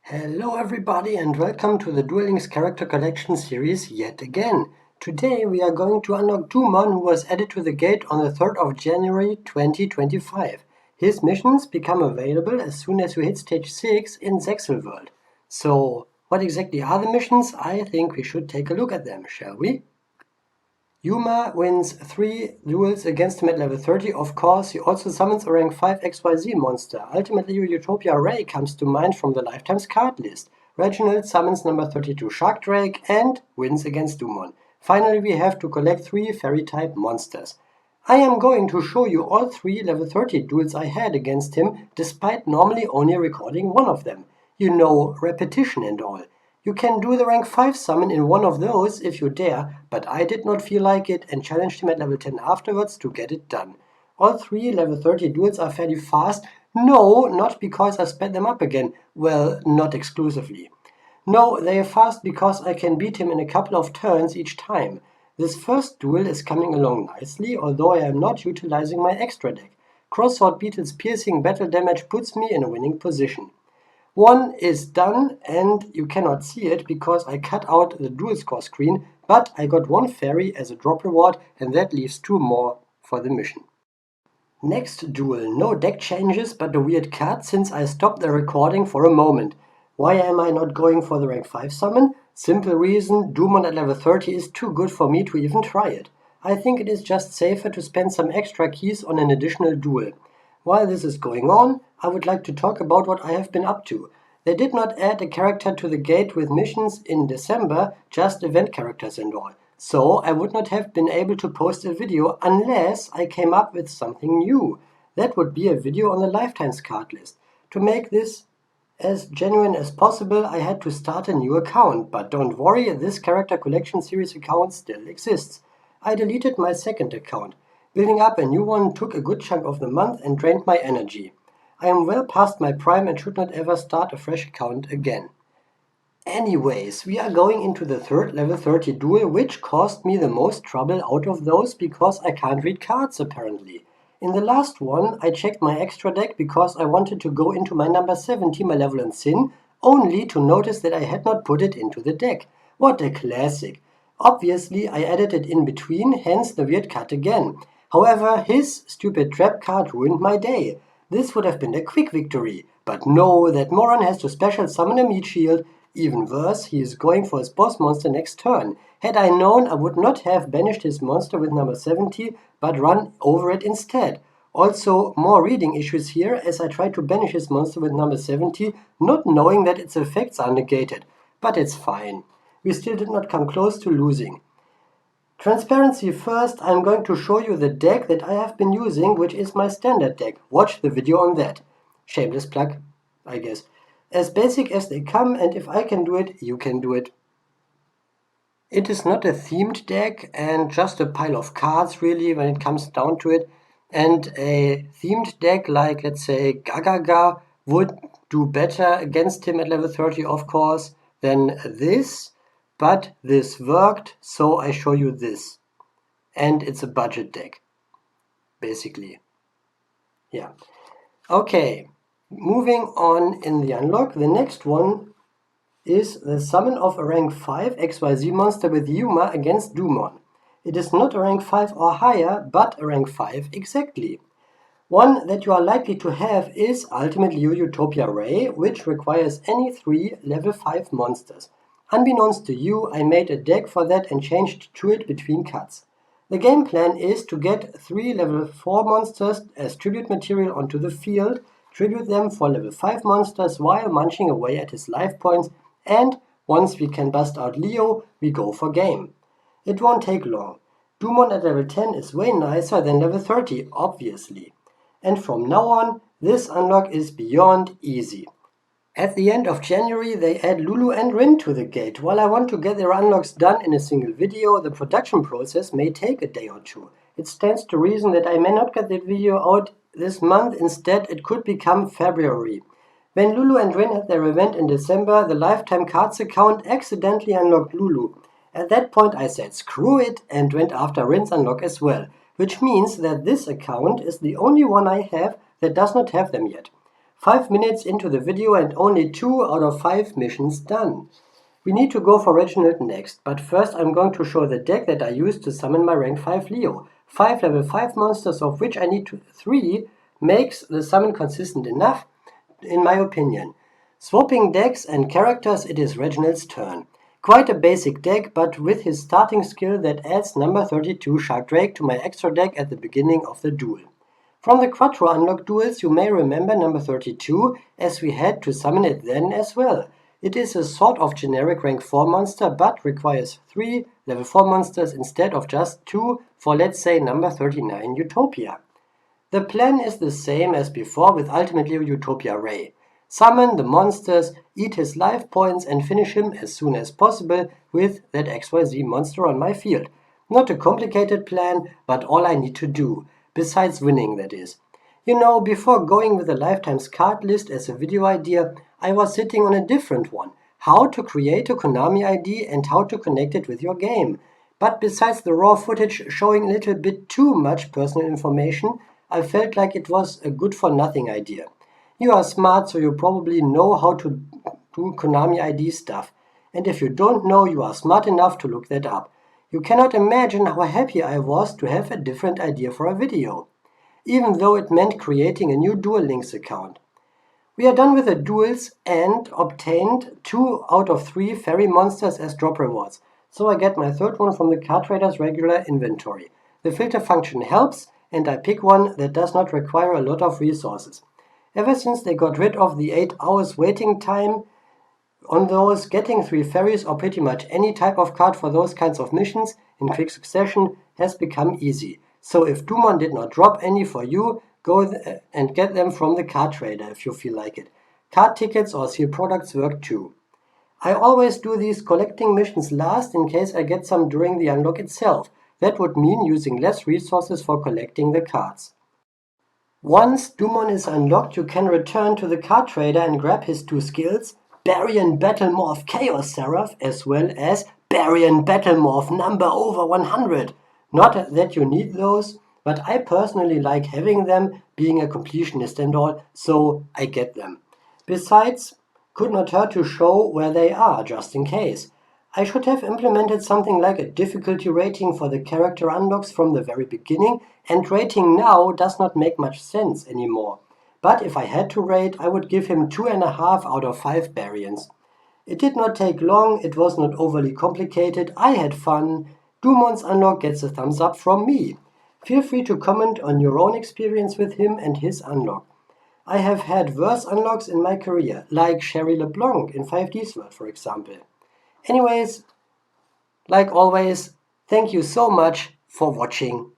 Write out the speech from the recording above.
Hello everybody and welcome to the Dueling's character collection series yet again. Today we are going to unlock Dumon, who was added to the gate on the 3rd of January 2025. His missions become available as soon as we hit stage 6 in Zexel World. So what exactly are the missions? I think we should take a look at them, shall we? Yuma wins 3 duels against him at level 30, of course. He also summons a rank 5 XYZ monster. Ultimately, Utopia Ray comes to mind from the Lifetimes card list. Reginald summons number 32 Shark Drake and wins against Dumon. Finally, we have to collect 3 fairy-type monsters. I am going to show you all 3 level 30 duels I had against him, despite normally only recording one of them. You know, repetition and all. You can do the rank 5 summon in one of those if you dare, but I did not feel like it and challenged him at level 10 afterwards to get it done. All 3 level 30 duels are fairly fast. No, not because I sped them up again. Well, not exclusively. No, they are fast because I can beat him in a couple of turns each time. This first duel is coming along nicely, although I am not utilizing my extra deck. Crossword Beetle's piercing battle damage puts me in a winning position. One is done and you cannot see it because I cut out the dual score screen, but I got 1 fairy as a drop reward and that leaves 2 more for the mission. Next duel, no deck changes but a weird cut since I stopped the recording for a moment. Why am I not going for the rank 5 summon? Simple reason, Dumon at level 30 is too good for me to even try it. I think it is just safer to spend some extra keys on an additional duel. While this is going on, I would like to talk about what I have been up to. They did not add a character to the gate with missions in December, just event characters and all. So I would not have been able to post a video unless I came up with something new. That would be a video on the Lifetimes card list. To make this as genuine as possible, I had to start a new account, but don't worry, this character collection series account still exists. I deleted my second account. Building up a new one took a good chunk of the month and drained my energy. I am well past my prime and should not ever start a fresh account again. Anyways, we are going into the 3rd level 30 duel, which caused me the most trouble out of those because I can't read cards apparently. In the last one, I checked my extra deck because I wanted to go into my number 70 Malevolent Sin, only to notice that I had not put it into the deck. What a classic! Obviously, I added it in between, hence the weird cut again. However, his stupid trap card ruined my day. This would have been a quick victory, but no, that moron has to special summon a meat shield. Even worse, he is going for his boss monster next turn. Had I known, I would not have banished his monster with number 70, but run over it instead. Also, more reading issues here, as I tried to banish his monster with number 70, not knowing that its effects are negated. But it's fine. We still did not come close to losing. Transparency first, I'm going to show you the deck that I have been using, which is my standard deck. Watch the video on that. Shameless plug, I guess. As basic as they come, and if I can do it, you can do it. It is not a themed deck and just a pile of cards really when it comes down to it. And a themed deck like, let's say, Gagaga would do better against him at level 30, of course, than this. But this worked, so I show you this. And it's a budget deck, basically. Yeah. Okay, moving on in the unlock. The next one is the summon of a rank 5 XYZ monster with Yuma against Dumon. It is not a rank 5 or higher, but a rank 5 exactly. One that you are likely to have is ultimately Utopia Ray, which requires any 3 level 5 monsters. Unbeknownst to you, I made a deck for that and changed to it between cuts. The game plan is to get 3 level 4 monsters as tribute material onto the field, tribute them for level 5 monsters while munching away at his life points, and once we can bust out Leo, we go for game. It won't take long. Dumon at level 10 is way nicer than level 30, obviously. And from now on, this unlock is beyond easy. At the end of January, they add Lulu and Rin to the gate. While I want to get their unlocks done in a single video, the production process may take a day or two. It stands to reason that I may not get the video out this month. Instead, it could become February. When Lulu and Rin had their event in December, the Lifetime Cards account accidentally unlocked Lulu. At that point, I said screw it and went after Rin's unlock as well, which means that this account is the only one I have that does not have them yet. 5 minutes into the video and only 2 out of 5 missions done. We need to go for Reginald next, but first I'm going to show the deck that I used to summon my rank 5 Leo. 5 level 5 monsters, of which I need 3, makes the summon consistent enough, in my opinion. Swapping decks and characters, it is Reginald's turn. Quite a basic deck, but with his starting skill that adds number 32 Shark Drake to my extra deck at the beginning of the duel. From the Quattro unlock duels, you may remember number 32, as we had to summon it then as well. It is a sort of generic rank 4 monster, but requires 3 level 4 monsters instead of just 2 for, let's say, number 39 Utopia. The plan is the same as before with ultimately Utopia Ray. Summon the monsters, eat his life points and finish him as soon as possible with that XYZ monster on my field. Not a complicated plan, but all I need to do. Besides winning, that is. You know, before going with the Lifetimes card list as a video idea, I was sitting on a different one. How to create a Konami ID and how to connect it with your game. But besides the raw footage showing a little bit too much personal information, I felt like it was a good-for-nothing idea. You are smart, so you probably know how to do Konami ID stuff. And if you don't know, you are smart enough to look that up. You cannot imagine how happy I was to have a different idea for a video, even though it meant creating a new Duel Links account. We are done with the duels and obtained 2 out of 3 fairy monsters as drop rewards, so I get my third one from the card trader's regular inventory. The filter function helps, and I pick one that does not require a lot of resources. Ever since they got rid of the 8 hours waiting time on those, getting 3 fairies or pretty much any type of card for those kinds of missions in quick succession has become easy. So if Dumon did not drop any for you, go and get them from the card trader if you feel like it. Card tickets or sealed products work too. I always do these collecting missions last in case I get some during the unlock itself. That would mean using less resources for collecting the cards. Once Dumon is unlocked, you can return to the card trader and grab his 2 skills, Baryon Battlemorph Chaos Seraph, as well as Baryon Battlemorph number over 100. Not that you need those, but I personally like having them, being a completionist and all, so I get them. Besides, could not hurt to show where they are, just in case. I should have implemented something like a difficulty rating for the character unlocks from the very beginning, and rating now does not make much sense anymore. But if I had to rate, I would give him 2.5 out of 5 Baryons. It did not take long, it was not overly complicated, I had fun. Dumon's unlock gets a thumbs up from me. Feel free to comment on your own experience with him and his unlock. I have had worse unlocks in my career, like Sherry LeBlanc in 5D's World, for example. Anyways, like always, thank you so much for watching.